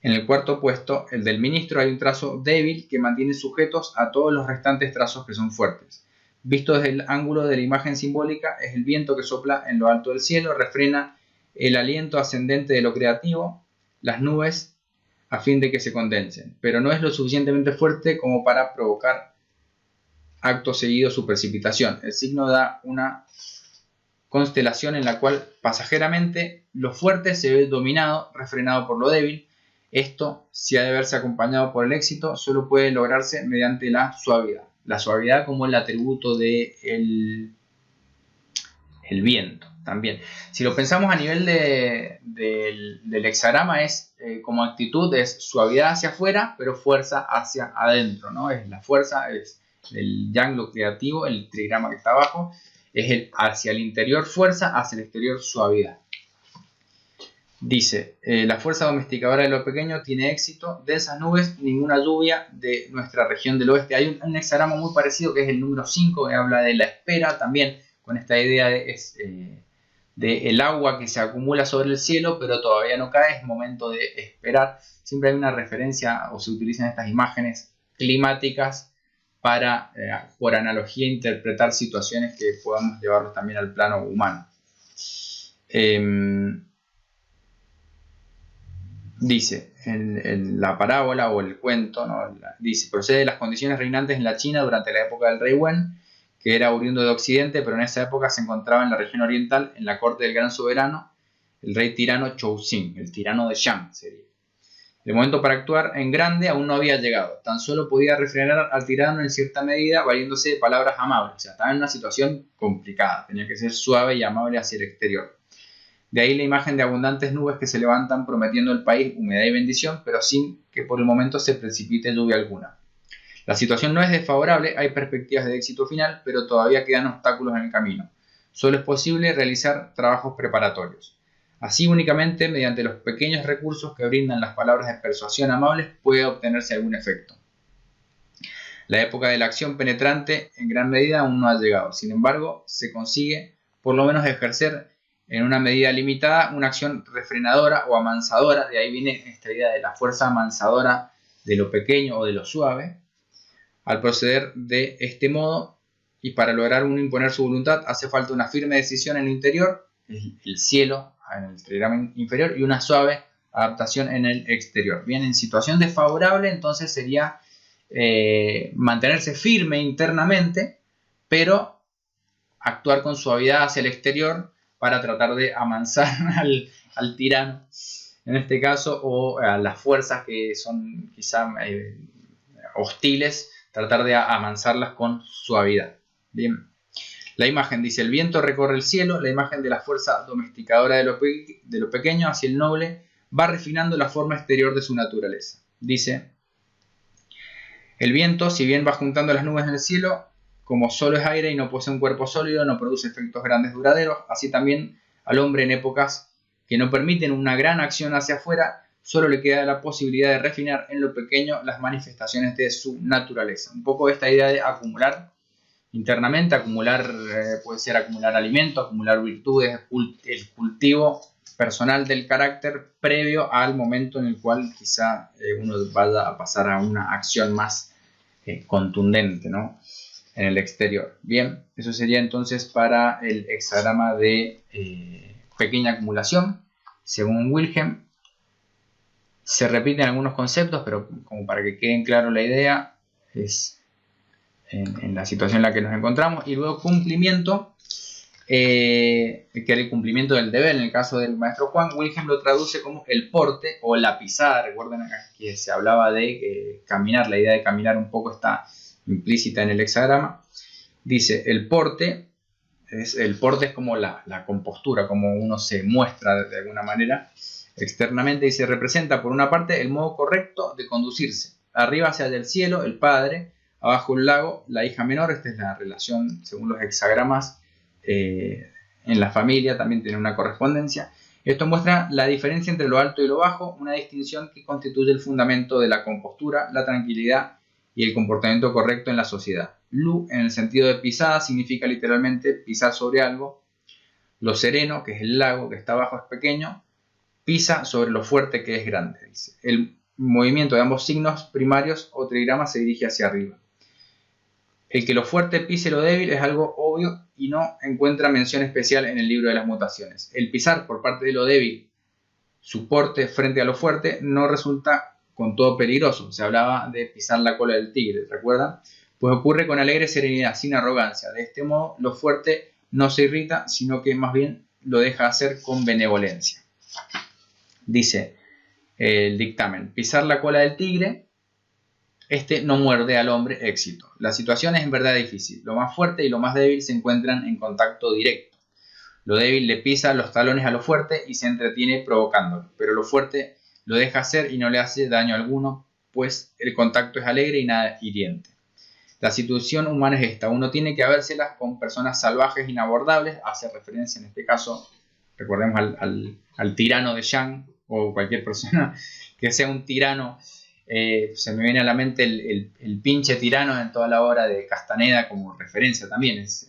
En el cuarto puesto, el del ministro, hay un trazo débil que mantiene sujetos a todos los restantes trazos que son fuertes. Visto desde el ángulo de la imagen simbólica, es el viento que sopla en lo alto del cielo, refrena el aliento ascendente de lo creativo, las nubes, a fin de que se condensen, pero no es lo suficientemente fuerte como para provocar acto seguido su precipitación. El signo da una constelación en la cual pasajeramente lo fuerte se ve dominado, refrenado por lo débil. Esto, si ha de verse acompañado por el éxito, solo puede lograrse mediante la suavidad. La suavidad como el atributo del viento también. Si lo pensamos a nivel del hexagrama, como actitud es suavidad hacia afuera, pero fuerza hacia adentro, ¿no? Es la fuerza, es el yang, lo creativo, el trigrama que está abajo, es hacia el interior fuerza, hacia el exterior suavidad. Dice, la fuerza domesticadora de lo pequeño tiene éxito, de esas nubes ninguna lluvia de nuestra región del oeste. Hay un hexagrama muy parecido que es el número 5, que habla de la espera también, con esta idea de el agua que se acumula sobre el cielo, pero todavía no cae, es momento de esperar. Siempre hay una referencia o se utilizan estas imágenes climáticas para, por analogía, interpretar situaciones que podamos llevarlos también al plano humano. Dice, en la parábola o el cuento, ¿no? Dice, procede de las condiciones reinantes en la China durante la época del rey Wen, que era oriundo de Occidente, pero en esa época se encontraba en la región oriental, en la corte del gran soberano, el rey tirano Chouxing, el tirano de Shang sería. El momento para actuar en grande aún no había llegado, tan solo podía refrenar al tirano en cierta medida valiéndose de palabras amables, o sea, estaba en una situación complicada, tenía que ser suave y amable hacia el exterior. De ahí la imagen de abundantes nubes que se levantan prometiendo al país humedad y bendición, pero sin que por el momento se precipite lluvia alguna. La situación no es desfavorable, hay perspectivas de éxito final, pero todavía quedan obstáculos en el camino. Solo es posible realizar trabajos preparatorios. Así únicamente, mediante los pequeños recursos que brindan las palabras de persuasión amables, puede obtenerse algún efecto. La época de la acción penetrante en gran medida aún no ha llegado. Sin embargo, se consigue por lo menos ejercer en una medida limitada una acción refrenadora o amansadora. De ahí viene esta idea de la fuerza amansadora de lo pequeño o de lo suave. Al proceder de este modo y para lograr imponer su voluntad hace falta una firme decisión en el interior, el cielo en el trigrama inferior, y una suave adaptación en el exterior. Bien, en situación desfavorable entonces sería mantenerse firme internamente, pero actuar con suavidad hacia el exterior para tratar de amansar al tirano, en este caso, o a las fuerzas que son quizá hostiles, tratar de amansarlas con suavidad. Bien. La imagen dice, el viento recorre el cielo, la imagen de la fuerza domesticadora de lo pequeño hacia el noble va refinando la forma exterior de su naturaleza. Dice, el viento, si bien va juntando las nubes en el cielo, como solo es aire y no posee un cuerpo sólido, no produce efectos grandes duraderos, así también al hombre en épocas que no permiten una gran acción hacia afuera, solo le queda la posibilidad de refinar en lo pequeño las manifestaciones de su naturaleza. Un poco esta idea de acumular internamente, puede ser acumular alimento, acumular virtudes, el cultivo personal del carácter previo al momento en el cual quizá uno vaya a pasar a una acción más contundente, ¿no?, en el exterior. Bien, eso sería entonces para el hexagrama de pequeña acumulación. Según Wilhelm, se repiten algunos conceptos, pero como para que queden claro la idea, es en la situación en la que nos encontramos. Y luego cumplimiento, que era el cumplimiento del deber. En el caso del maestro Juan, Wilhelm lo traduce como el porte o la pisada. Recuerden acá que se hablaba de caminar, la idea de caminar un poco está implícita en el hexagrama. Dice, el porte es como la compostura, como uno se muestra de alguna manera externamente, y se representa por una parte el modo correcto de conducirse. Arriba hacia el cielo, el padre; abajo un lago, la hija menor. Esta es la relación según los hexagramas en la familia, también tiene una correspondencia. Esto muestra la diferencia entre lo alto y lo bajo, una distinción que constituye el fundamento de la compostura, la tranquilidad y el comportamiento correcto en la sociedad. Lu, en el sentido de pisada, significa literalmente pisar sobre algo. Lo sereno, que es el lago que está abajo, es pequeño. pisa sobre lo fuerte que es grande. Dice. El movimiento de ambos signos primarios o trigramas se dirige hacia arriba. El que lo fuerte pise lo débil es algo obvio y no encuentra mención especial en el libro de las mutaciones. El pisar por parte de lo débil su porte frente a lo fuerte no resulta con todo peligroso. Se hablaba de pisar la cola del tigre, ¿recuerdan? Pues ocurre con alegre serenidad, sin arrogancia. De este modo, lo fuerte no se irrita, sino que más bien lo deja hacer con benevolencia. Dice el dictamen, pisar la cola del tigre, este no muerde al hombre, éxito. La situación es en verdad difícil. Lo más fuerte y lo más débil se encuentran en contacto directo. Lo débil le pisa los talones a lo fuerte y se entretiene provocándolo, pero lo fuerte lo deja hacer y no le hace daño alguno, pues el contacto es alegre y nada hiriente. La situación humana es esta, uno tiene que habérselas con personas salvajes inabordables, hace referencia en este caso, recordemos al tirano de Yang, o cualquier persona que sea un tirano. Se me viene a la mente el pinche tirano en toda la obra de Castaneda como referencia también. Es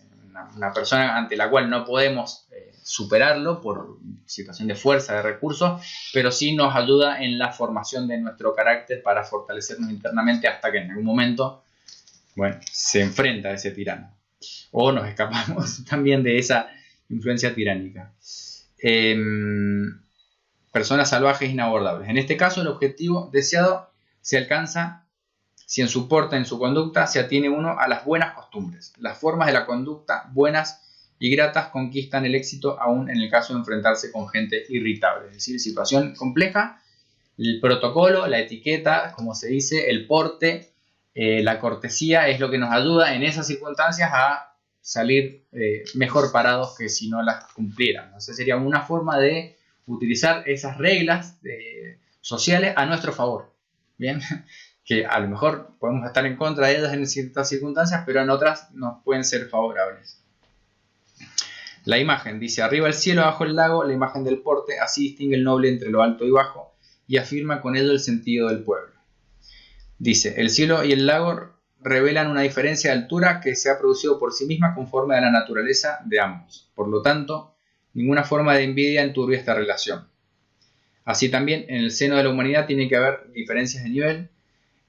una persona ante la cual no podemos superarlo por situación de fuerza, de recursos, pero sí nos ayuda en la formación de nuestro carácter para fortalecernos internamente hasta que en algún momento, bueno, se enfrenta a ese tirano. O nos escapamos también de esa influencia tiránica. Personas salvajes inabordables. En este caso, el objetivo deseado se alcanza si en su porte, en su conducta, se atiene uno a las buenas costumbres. Las formas de la conducta buenas y gratas conquistan el éxito aún en el caso de enfrentarse con gente irritable. Es decir, situación compleja, el protocolo, la etiqueta, como se dice, el porte, la cortesía es lo que nos ayuda en esas circunstancias a salir mejor parados que si no las cumplieran. Entonces sería una forma de utilizar esas reglas sociales a nuestro favor. Bien, que a lo mejor podemos estar en contra de ellas en ciertas circunstancias, pero en otras nos pueden ser favorables. La imagen dice, arriba el cielo, abajo el lago, la imagen del porte, así distingue el noble entre lo alto y bajo y afirma con ello el sentido del pueblo. Dice, el cielo y el lago revelan una diferencia de altura que se ha producido por sí misma conforme a la naturaleza de ambos. Por lo tanto, ninguna forma de envidia enturbia esta relación. Así también, en el seno de la humanidad tiene que haber diferencias de nivel.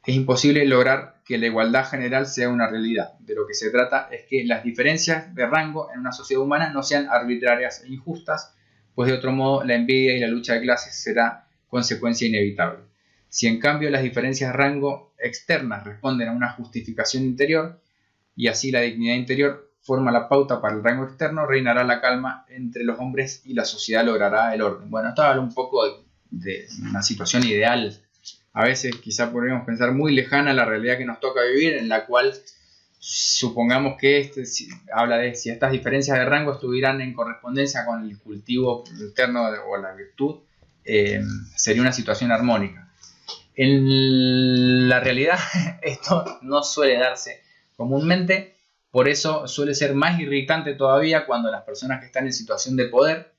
Es imposible lograr que la igualdad general sea una realidad. De lo que se trata es que las diferencias de rango en una sociedad humana no sean arbitrarias e injustas, pues de otro modo la envidia y la lucha de clases será consecuencia inevitable. Si en cambio las diferencias de rango externas responden a una justificación interior, y así la dignidad interior forma la pauta para el rango externo, reinará la calma entre los hombres y la sociedad logrará el orden. Bueno, esto habla un poco de una situación ideal. A veces quizá podríamos pensar muy lejana a la realidad que nos toca vivir, en la cual supongamos que habla de si estas diferencias de rango estuvieran en correspondencia con el cultivo interno o la virtud, sería una situación armónica. En la realidad esto no suele darse comúnmente, por eso suele ser más irritante todavía cuando las personas que están en situación de poder,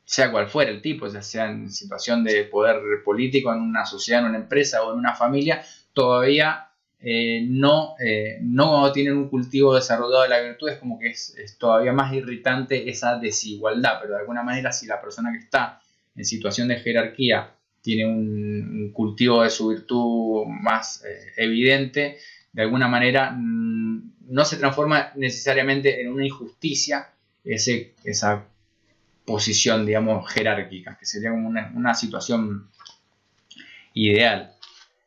sea cual fuera el tipo, ya sea en situación de poder político en una sociedad, en una empresa o en una familia, todavía no tienen un cultivo desarrollado de la virtud. Es como que es todavía más irritante esa desigualdad, pero de alguna manera si la persona que está en situación de jerarquía tiene un cultivo de su virtud más evidente, de alguna manera no se transforma necesariamente en una injusticia esa posición, digamos, jerárquica, que sería como una situación ideal.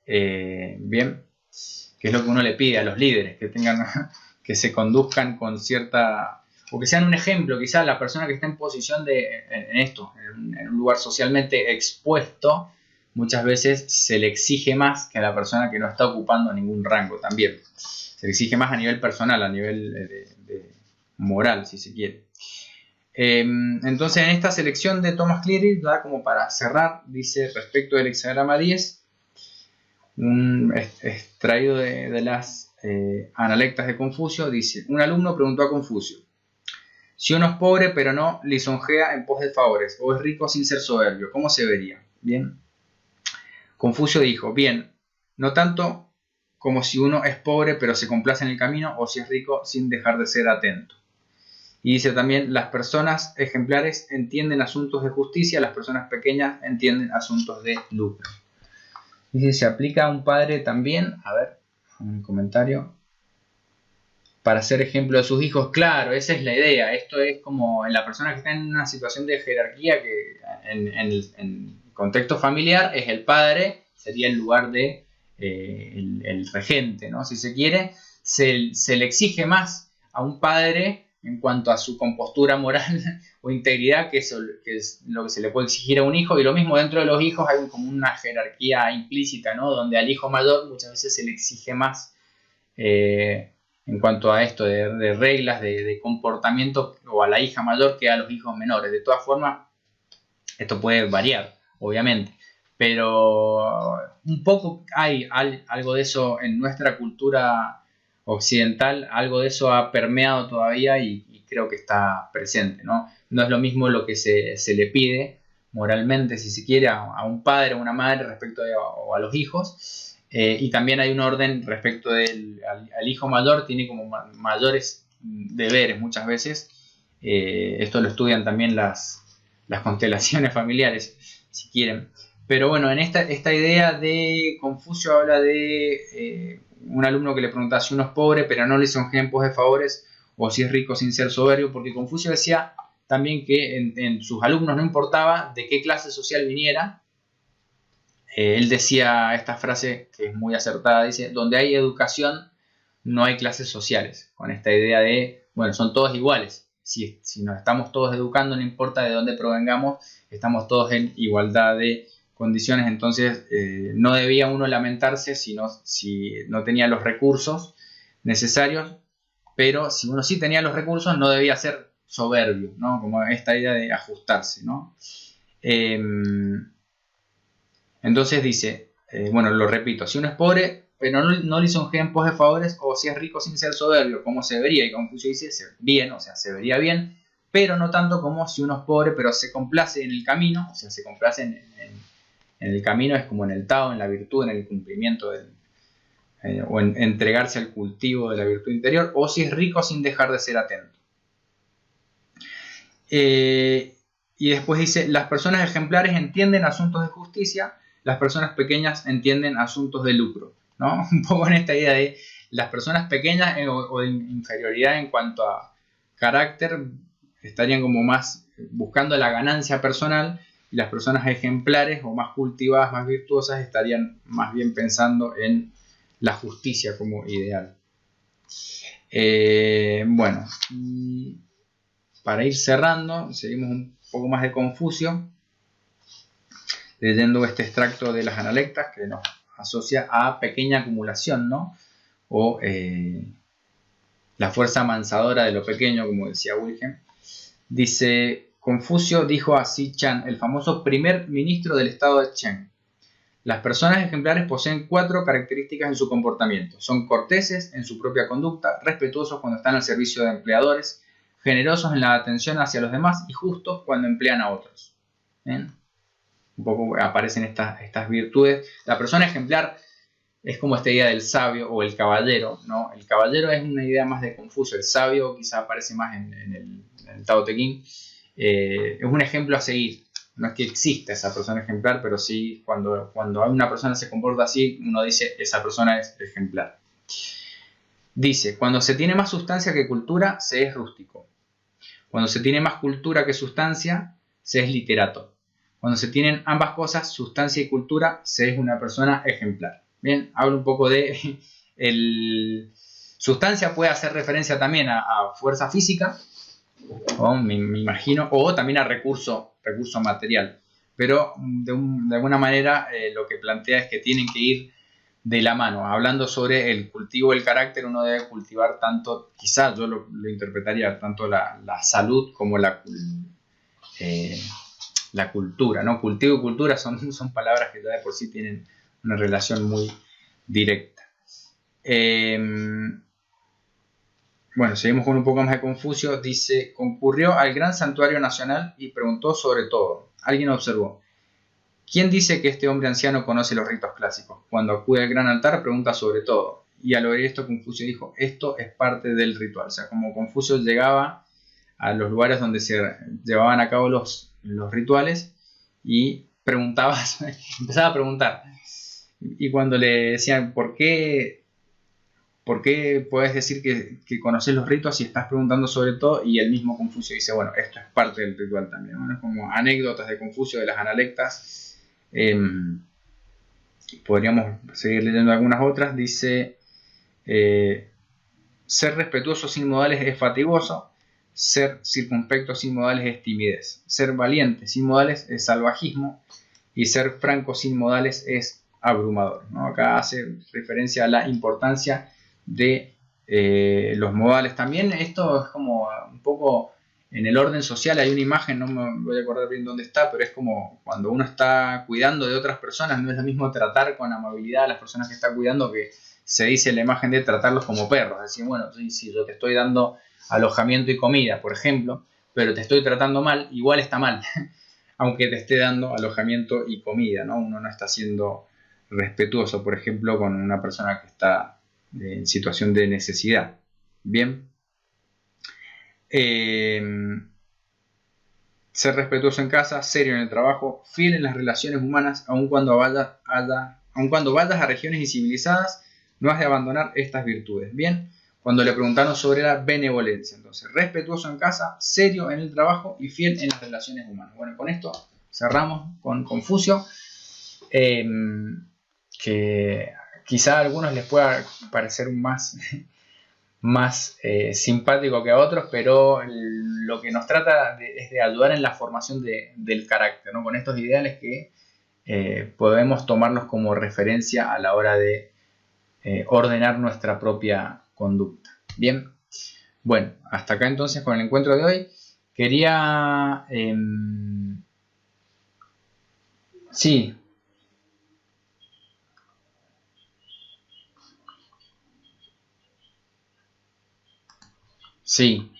Bien, que es lo que uno le pide a los líderes, que que se conduzcan con cierta, o que sean un ejemplo. Quizás la persona que está en posición en un lugar socialmente expuesto, muchas veces se le exige más que a la persona que no está ocupando ningún rango también. Se le exige más a nivel personal, a nivel de moral, si se quiere. Entonces, en esta selección de Thomas Cleary, da como para cerrar, dice respecto del hexagrama 10, extraído de las Analectas de Confucio, dice: un alumno preguntó a Confucio: si uno es pobre pero no lisonjea en pos de favores, o es rico sin ser soberbio, ¿cómo se vería? Bien. Confucio dijo: bien, no tanto como si uno es pobre pero se complace en el camino, o si es rico sin dejar de ser atento. Y dice también, las personas ejemplares entienden asuntos de justicia, las personas pequeñas entienden asuntos de lucro. Dice, se aplica a un padre también, a ver, un comentario, para ser ejemplo de sus hijos. Claro, esa es la idea. Esto es como en la persona que está en una situación de jerarquía, que en el contexto familiar es el padre, sería el lugar de el regente, ¿no? Si se quiere, se le exige más a un padre en cuanto a su compostura moral o integridad, que es lo que se le puede exigir a un hijo. Y lo mismo dentro de los hijos hay como una jerarquía implícita, ¿no? Donde al hijo mayor muchas veces se le exige más en cuanto a esto de reglas, de comportamiento, o a la hija mayor que a los hijos menores. De todas formas, esto puede variar, obviamente, pero un poco hay algo de eso en nuestra cultura occidental, algo de eso ha permeado todavía y creo que está presente, ¿no? No es lo mismo lo que se le pide moralmente, si se quiere, a un padre o una madre respecto a los hijos. Y también hay un orden respecto al hijo mayor, tiene como mayores deberes muchas veces. Esto lo estudian también las constelaciones familiares, si quieren. Pero bueno, en esta idea de Confucio habla de un alumno que le preguntaba si uno es pobre pero no le son ejemplos de favores, o si es rico sin ser soberbio, porque Confucio decía también que en sus alumnos no importaba de qué clase social viniera. Él decía esta frase que es muy acertada, dice, donde hay educación no hay clases sociales, con esta idea de, bueno, son todos iguales. Si nos estamos todos educando, no importa de dónde provengamos, estamos todos en igualdad de condiciones. Entonces no debía uno lamentarse si no tenía los recursos necesarios, pero si uno sí tenía los recursos no debía ser soberbio, ¿no? Como esta idea de ajustarse, ¿no? Entonces dice, bueno, lo repito, si uno es pobre pero no le lisonjeen de favores, o si es rico sin ser soberbio, como se vería, y Confucio dice bien, o sea, se vería bien, pero no tanto como si uno es pobre pero se complace en el camino, o sea, se complace en el camino, es como en el Tao, en la virtud, en el cumplimiento o en entregarse al cultivo de la virtud interior, o si es rico sin dejar de ser atento. Y después dice, las personas ejemplares entienden asuntos de justicia, las personas pequeñas entienden asuntos de lucro, ¿no? Un poco en esta idea de las personas pequeñas o de inferioridad en cuanto a carácter estarían como más buscando la ganancia personal, y las personas ejemplares o más cultivadas, más virtuosas, estarían más bien pensando en la justicia como ideal. Bueno, y para ir cerrando, seguimos un poco más de Confucio, leyendo este extracto de las Analectas que nos asocia a pequeña acumulación, ¿no? O la fuerza amansadora de lo pequeño, como decía Wilhelm. Dice, Confucio dijo a Si Chan, el famoso primer ministro del estado de Chen: las personas ejemplares poseen 4 características en su comportamiento. Son corteses en su propia conducta, respetuosos cuando están al servicio de empleadores, generosos en la atención hacia los demás y justos cuando emplean a otros. ¿Bien? Un poco aparecen estas virtudes. La persona ejemplar es como esta idea del sabio o el caballero, ¿no? El caballero es una idea más de Confucio. El sabio quizá aparece más en el Tao Te Ching. Es un ejemplo a seguir. No es que exista esa persona ejemplar, pero sí cuando una persona se comporta así, uno dice, esa persona es ejemplar. Dice, cuando se tiene más sustancia que cultura, se es rústico. Cuando se tiene más cultura que sustancia, se es literato. Cuando se tienen ambas cosas, sustancia y cultura, se es una persona ejemplar. Bien, hablo un poco de... Sustancia puede hacer referencia también a fuerza física, o me imagino, o también a recurso material. Pero de alguna manera lo que plantea es que tienen que ir de la mano. Hablando sobre el cultivo del carácter, uno debe cultivar tanto, quizás yo lo interpretaría, tanto la salud como la cultura, ¿no? Cultivo y cultura son palabras que ya de por sí tienen una relación muy directa. Bueno, seguimos con un poco más de Confucio. Dice, concurrió al gran santuario nacional y preguntó sobre todo. Alguien observó, ¿quién dice que este hombre anciano conoce los ritos clásicos? Cuando acude al gran altar pregunta sobre todo. Y al oír esto, Confucio dijo, esto es parte del ritual. O sea, como Confucio llegaba a los lugares donde se llevaban a cabo los rituales y preguntabas, empezaba a preguntar. Y cuando le decían, ¿por qué puedes decir que conoces los ritos si estás preguntando sobre todo? Y el mismo Confucio dice, bueno, esto es parte del ritual también. Bueno, es como anécdotas de Confucio, de las analectas. Podríamos seguir leyendo algunas otras. Dice, ser respetuoso sin modales es fatigoso, ser circunspecto sin modales es timidez, ser valiente sin modales es salvajismo y ser franco sin modales es abrumador, ¿no? Acá hace referencia a la importancia de los modales. También esto es como un poco en el orden social. Hay una imagen, no me voy a acordar bien dónde está, pero es como cuando uno está cuidando de otras personas, no es lo mismo tratar con amabilidad a las personas que está cuidando que se dice la imagen de tratarlos como perros. Es decir, bueno, si yo te estoy dando alojamiento y comida, por ejemplo, pero te estoy tratando mal, igual está mal, aunque te esté dando alojamiento y comida, ¿no? Uno no está siendo respetuoso, por ejemplo, con una persona que está en situación de necesidad. Bien. Ser respetuoso en casa, serio en el trabajo, fiel en las relaciones humanas, aun cuando vayas a regiones incivilizadas, no has de abandonar estas virtudes. Bien, cuando le preguntaron sobre la benevolencia, entonces, respetuoso en casa, serio en el trabajo y fiel en las relaciones humanas. Bueno, con esto cerramos con Confucio, que quizá a algunos les pueda parecer más simpático que a otros, pero lo que nos trata es de ayudar en la formación del carácter, ¿no? Con estos ideales que podemos tomarlos como referencia a la hora de ordenar nuestra propia conducta. Bien, bueno, hasta acá entonces con el encuentro de hoy. Quería... sí. Sí.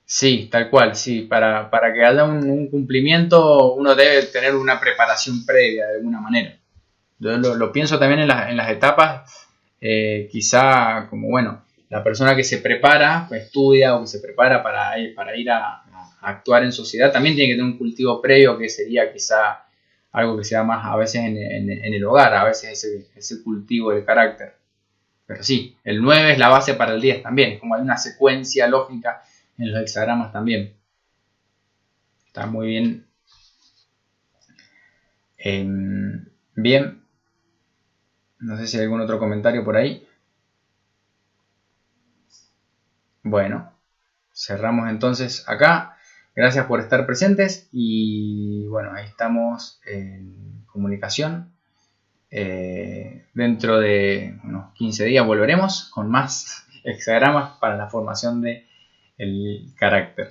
Sí, tal cual, sí. Para que haya un cumplimiento uno debe tener una preparación previa de alguna manera. Yo lo pienso también en las etapas, quizá como, bueno, la persona que se prepara, pues, estudia o que se prepara para ir a actuar en sociedad, también tiene que tener un cultivo previo que sería quizá algo que se da más a veces en el hogar, a veces ese cultivo del carácter. Pero sí, el 9 es la base para el 10 también, como hay una secuencia lógica en los hexagramas también. Está muy bien. Bien, no sé si hay algún otro comentario por ahí. Bueno, cerramos entonces acá. Gracias por estar presentes y bueno, ahí estamos en comunicación. Dentro de unos 15 días volveremos con más hexagramas para la formación del carácter.